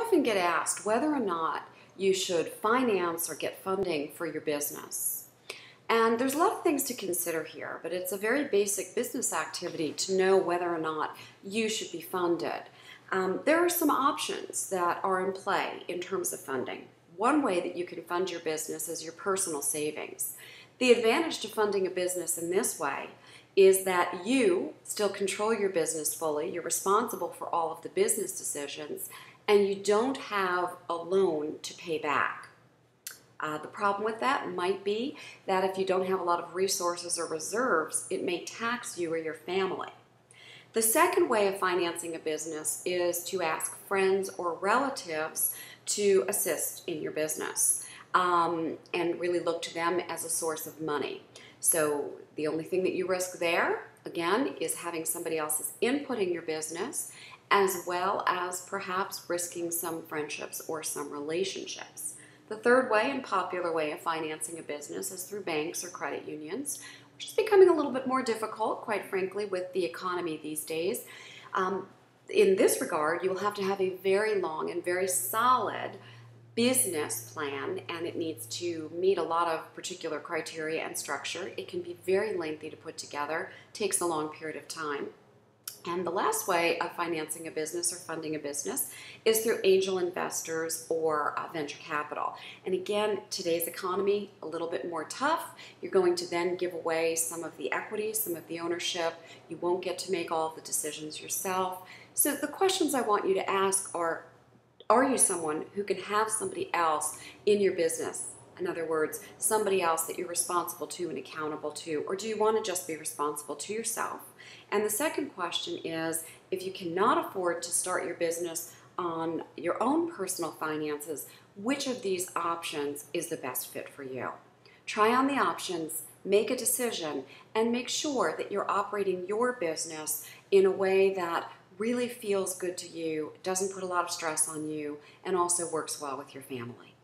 often get asked whether or not you should finance or get funding for your business. And there's a lot of things to consider here, but it's a very basic business activity to know whether or not you should be funded. There are some options that are in play in terms of funding. One way that you can fund your business is your personal savings. The advantage to funding a business in this way is that you still control your business fully, you're responsible for all of the business decisions, and you don't have a loan to pay back. The problem with that might be that if you don't have a lot of resources or reserves, it may tax you or your family. The second way of financing a business is to ask friends or relatives to assist in your business and really look to them as a source of money. So the only thing that you risk there, again, is having somebody else's input in your business, as well as perhaps risking some friendships or some relationships. The third way and popular way of financing a business is through banks or credit unions, which is becoming a little bit more difficult, quite frankly, with the economy these days. In this regard, you will have to have a very long and very solid business plan, and it needs to meet a lot of particular criteria and structure. It can be very lengthy to put together, takes a long period of time. And the last way of financing a business or funding a business is through angel investors or venture capital. And again, today's economy, a little bit more tough. You're going to then give away some of the equity, some of the ownership. You won't get to make all of the decisions yourself. So the questions I want you to ask are you someone who can have somebody else in your business? In other words, somebody else that you're responsible to and accountable to, or do you want to just be responsible to yourself? And the second question is, if you cannot afford to start your business on your own personal finances, which of these options is the best fit for you? Try on the options, make a decision, and make sure that you're operating your business in a way that really feels good to you, doesn't put a lot of stress on you, and also works well with your family.